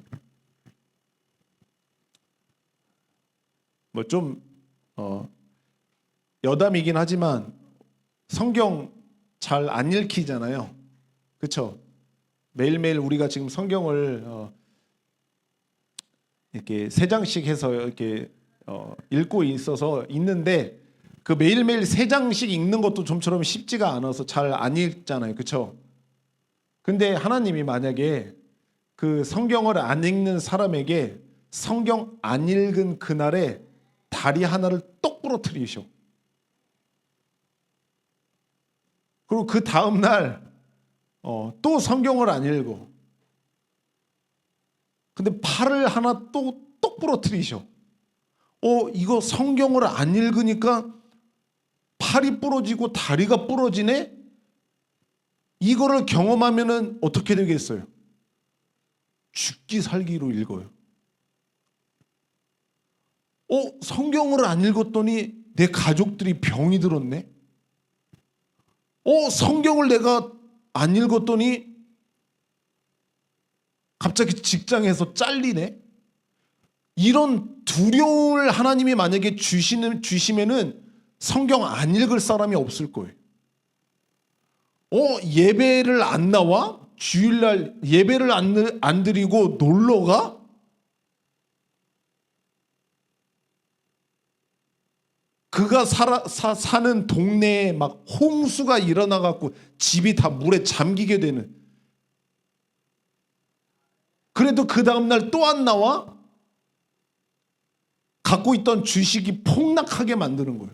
A: 뭐 좀 여담이긴 하지만 성경 잘 안 읽히잖아요. 그렇죠? 매일매일 우리가 지금 성경을 이렇게 3장씩 해서 이렇게 읽고 있는데 그 매일매일 3장씩 읽는 것도 좀처럼 쉽지가 않아서 잘 안 읽잖아요. 그렇죠? 근데 하나님이 만약에 그 성경을 안 읽는 사람에게 성경 안 읽은 그날에 다리 하나를 똑 부러뜨리셔. 그리고 그 다음 날 또 성경을 안 읽어. 근데 팔을 하나 또 똑 부러뜨리셔. 이거 성경을 안 읽으니까 팔이 부러지고 다리가 부러지네? 이거를 경험하면은 어떻게 되겠어요? 죽기 살기로 읽어요. 성경을 안 읽었더니 내 가족들이 병이 들었네? 성경을 내가 안 읽었더니 갑자기 직장에서 잘리네? 이런 두려움을 하나님이 만약에 주시면은 성경 안 읽을 사람이 없을 거예요. 예배를 안 나와? 주일날 예배를 안 드리고 놀러 가? 그가 사는 동네에 막 홍수가 일어나갖고 집이 다 물에 잠기게 되는. 그래도 그 다음날 또 안 나와? 갖고 있던 주식이 폭락하게 만드는 거예요.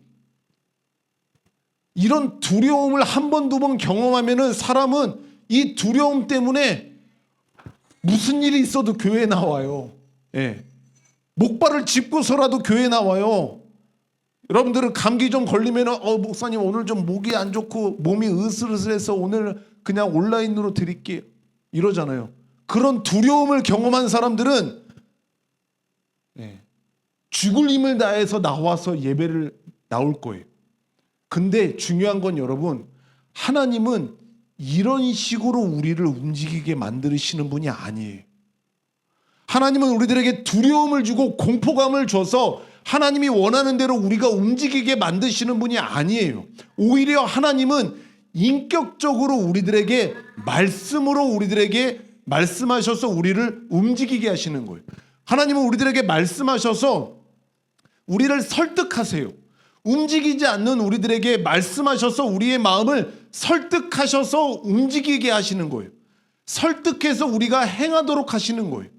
A: 이런 두려움을 한 번, 두 번 경험하면은 사람은 이 두려움 때문에 무슨 일이 있어도 교회에 나와요. 예. 목발을 짚고서라도 교회에 나와요. 여러분들은 감기 좀 걸리면 목사님 오늘 좀 목이 안 좋고 몸이 으슬으슬해서 오늘 그냥 온라인으로 드릴게요. 이러잖아요. 그런 두려움을 경험한 사람들은 죽을 힘을 다해서 나와서 예배를 나올 거예요. 근데 중요한 건 여러분, 하나님은 이런 식으로 우리를 움직이게 만드시는 분이 아니에요. 하나님은 우리들에게 두려움을 주고 공포감을 줘서 하나님이 원하는 대로 우리가 움직이게 만드시는 분이 아니에요. 오히려 하나님은 인격적으로 우리들에게 말씀으로 우리들에게 말씀하셔서 우리를 움직이게 하시는 거예요. 하나님은 우리들에게 말씀하셔서 우리를 설득하세요. 움직이지 않는 우리들에게 말씀하셔서 우리의 마음을 설득하셔서 움직이게 하시는 거예요. 설득해서 우리가 행하도록 하시는 거예요.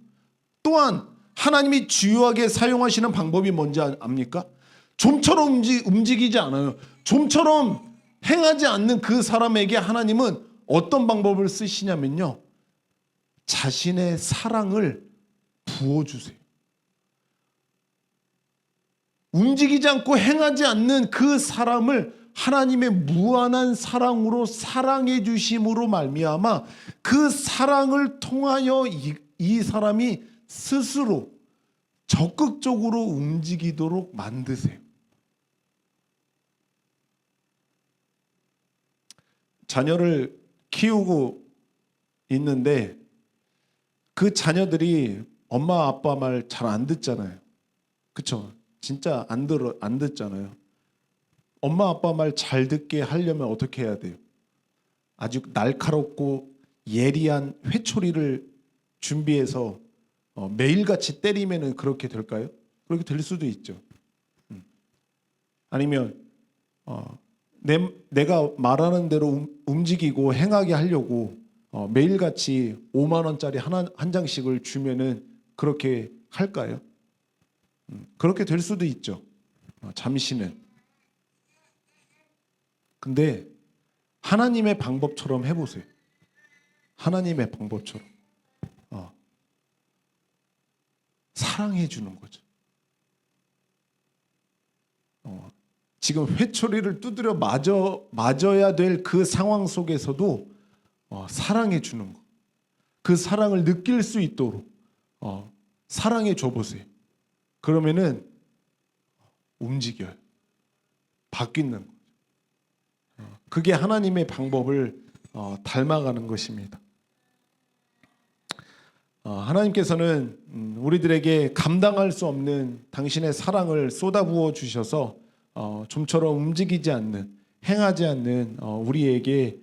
A: 또한 하나님이 주요하게 사용하시는 방법이 뭔지 압니까? 좀처럼 움직이지 않아요. 좀처럼 행하지 않는 그 사람에게 하나님은 어떤 방법을 쓰시냐면요, 자신의 사랑을 부어주세요. 움직이지 않고 행하지 않는 그 사람을 하나님의 무한한 사랑으로 사랑해 주심으로 말미암아 그 사랑을 통하여 이 사람이 스스로 적극적으로 움직이도록 만드세요. 자녀를 키우고 있는데 그 자녀들이 엄마 아빠 말 잘 안 듣잖아요. 그렇죠? 진짜 안 듣잖아요. 엄마 아빠 말 잘 듣게 하려면 어떻게 해야 돼요? 아주 날카롭고 예리한 회초리를 준비해서 매일같이 때리면은 그렇게 될까요? 그렇게 될 수도 있죠. 아니면 내가 말하는 대로 움직이고 행하게 하려고 매일같이 5만 원짜리 한 장씩을 주면은 그렇게 할까요? 그렇게 될 수도 있죠. 잠시는. 근데 하나님의 방법처럼 해보세요. 하나님의 방법처럼 사랑해 주는 거죠. 지금 회초리를 두드려 맞아야 될 그 상황 속에서도 사랑해 주는 거. 그 사랑을 느낄 수 있도록 사랑해 줘 보세요. 그러면은 움직여요. 바뀌는 거죠. 그게 하나님의 방법을 닮아가는 것입니다. 하나님께서는 우리들에게 감당할 수 없는 당신의 사랑을 쏟아부어 주셔서 좀처럼 움직이지 않는, 행하지 않는 우리에게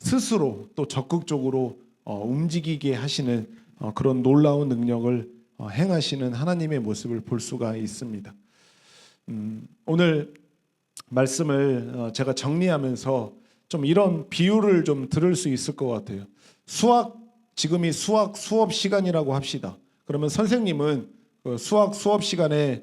A: 스스로 또 적극적으로 움직이게 하시는 그런 놀라운 능력을 행하시는 하나님의 모습을 볼 수가 있습니다. 오늘 말씀을 제가 정리하면서 좀 이런 비유를 좀 들을 수 있을 것 같아요. 지금이 수학 수업 시간이라고 합시다. 그러면 선생님은 수학 수업 시간에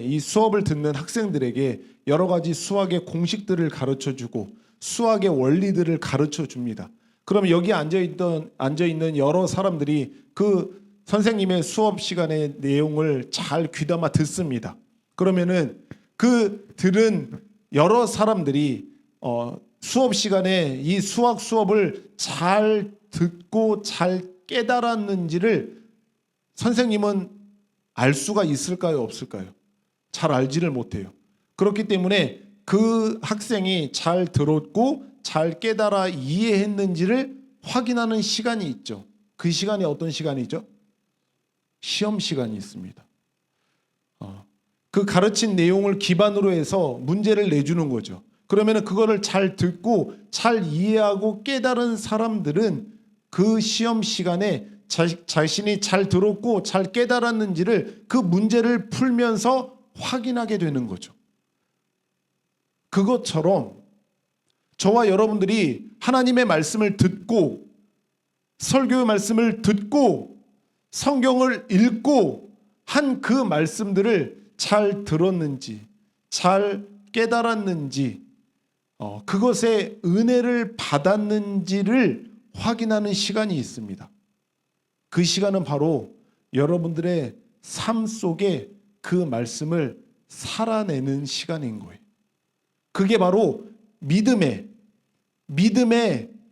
A: 이 수업을 듣는 학생들에게 여러 가지 수학의 공식들을 가르쳐주고 수학의 원리들을 가르쳐줍니다. 그러면 여기 앉아있는 여러 사람들이 그 선생님의 수업 시간의 내용을 잘 귀담아 듣습니다. 그러면은 그 들은 여러 사람들이 수업 시간에 이 수학 수업을 잘 듣고 잘 깨달았는지를 선생님은 알 수가 있을까요? 없을까요? 잘 알지를 못해요. 그렇기 때문에 그 학생이 잘 들었고 잘 깨달아 이해했는지를 확인하는 시간이 있죠. 그 시간이 어떤 시간이죠? 시험 시간이 있습니다. 그 가르친 내용을 기반으로 해서 문제를 내주는 거죠. 그러면 그거를 잘 듣고 잘 이해하고 깨달은 사람들은 그 시험 시간에 자신이 잘 들었고 잘 깨달았는지를 그 문제를 풀면서 확인하게 되는 거죠. 그것처럼 저와 여러분들이 하나님의 말씀을 듣고 설교의 말씀을 듣고 성경을 읽고 한 그 말씀들을 잘 들었는지 잘 깨달았는지 그것의 은혜를 받았는지를 확인하는 시간이 있습니다. 그 시간은 바로 여러분들의 삶 속에 그 말씀을 살아내는 시간인 거예요. 그게 바로 믿음의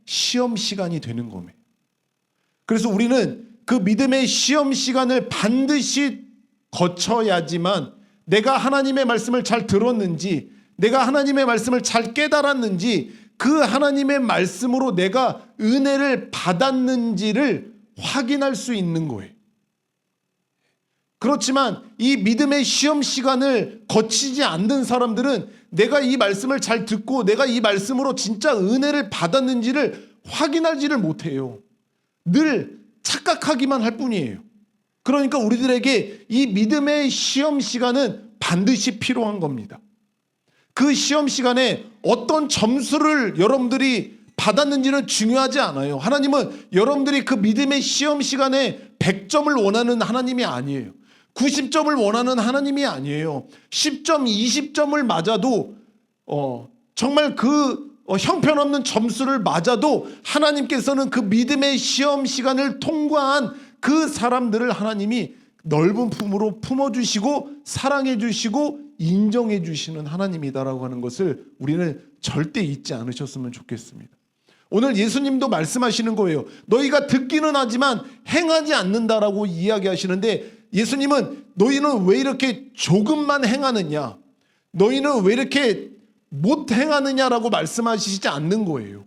A: 시험 시간이 되는 겁니다. 그래서 우리는 그 믿음의 시험 시간을 반드시 거쳐야지만 내가 하나님의 말씀을 잘 들었는지 내가 하나님의 말씀을 잘 깨달았는지 그 하나님의 말씀으로 내가 은혜를 받았는지를 확인할 수 있는 거예요. 그렇지만 이 믿음의 시험 시간을 거치지 않는 사람들은 내가 이 말씀을 잘 듣고 내가 이 말씀으로 진짜 은혜를 받았는지를 확인하지를 못해요. 늘 착각하기만 할 뿐이에요. 그러니까 우리들에게 이 믿음의 시험 시간은 반드시 필요한 겁니다. 그 시험 시간에 어떤 점수를 여러분들이 받았는지는 중요하지 않아요. 하나님은 여러분들이 그 믿음의 시험 시간에 100점을 원하는 하나님이 아니에요. 90점을 원하는 하나님이 아니에요. 10점, 20점을 맞아도 정말 그 형편없는 점수를 맞아도 하나님께서는 그 믿음의 시험 시간을 통과한 그 사람들을 하나님이 넓은 품으로 품어주시고 사랑해주시고 인정해주시는 하나님이다라고 하는 것을 우리는 절대 잊지 않으셨으면 좋겠습니다. 오늘 예수님도 말씀하시는 거예요. 너희가 듣기는 하지만 행하지 않는다라고 이야기하시는데 예수님은 너희는 왜 이렇게 조금만 행하느냐, 너희는 왜 이렇게 못 행하느냐라고 말씀하시지 않는 거예요.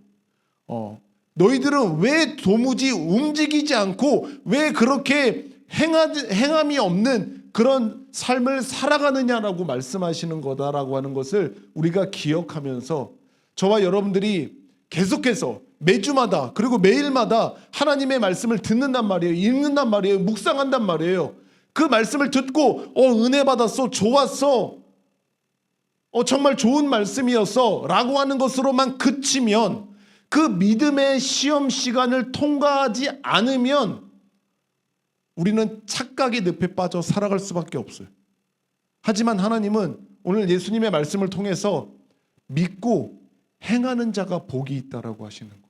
A: 너희들은 왜 도무지 움직이지 않고 왜 그렇게 행함이 없는 그런 삶을 살아가느냐라고 말씀하시는 거다라고 하는 것을 우리가 기억하면서 저와 여러분들이 계속해서 매주마다 그리고 매일마다 하나님의 말씀을 듣는단 말이에요. 읽는단 말이에요. 묵상한단 말이에요. 그 말씀을 듣고 은혜 받았어, 좋았어, 정말 좋은 말씀이었어 라고 하는 것으로만 그치면, 그 믿음의 시험 시간을 통과하지 않으면 우리는 착각의 늪에 빠져 살아갈 수밖에 없어요. 하지만 하나님은 오늘 예수님의 말씀을 통해서 믿고 행하는 자가 복이 있다라고 하시는 거예요.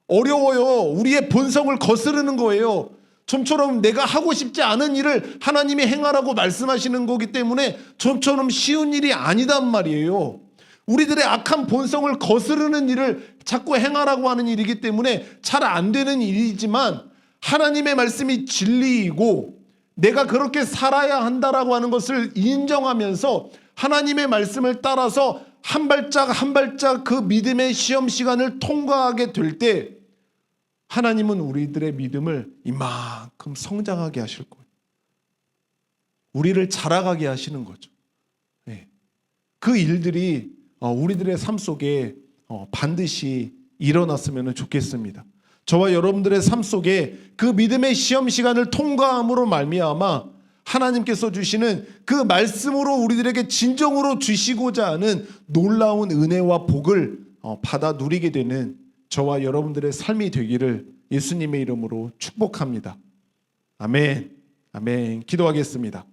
A: 어려워요. 우리의 본성을 거스르는 거예요. 좀처럼 내가 하고 싶지 않은 일을 하나님이 행하라고 말씀하시는 거기 때문에 좀처럼 쉬운 일이 아니단 말이에요. 우리들의 악한 본성을 거스르는 일을 자꾸 행하라고 하는 일이기 때문에 잘 안 되는 일이지만, 하나님의 말씀이 진리이고 내가 그렇게 살아야 한다라고 하는 것을 인정하면서 하나님의 말씀을 따라서 한 발짝 한 발짝 그 믿음의 시험 시간을 통과하게 될 때, 하나님은 우리들의 믿음을 이만큼 성장하게 하실 거예요. 우리를 자라가게 하시는 거죠. 네. 그 일들이 우리들의 삶 속에 반드시 일어났으면 좋겠습니다. 저와 여러분들의 삶 속에 그 믿음의 시험 시간을 통과함으로 말미암아 하나님께서 주시는 그 말씀으로 우리들에게 진정으로 주시고자 하는 놀라운 은혜와 복을 받아 누리게 되는 저와 여러분들의 삶이 되기를 예수님의 이름으로 축복합니다. 아멘. 아멘. 기도하겠습니다.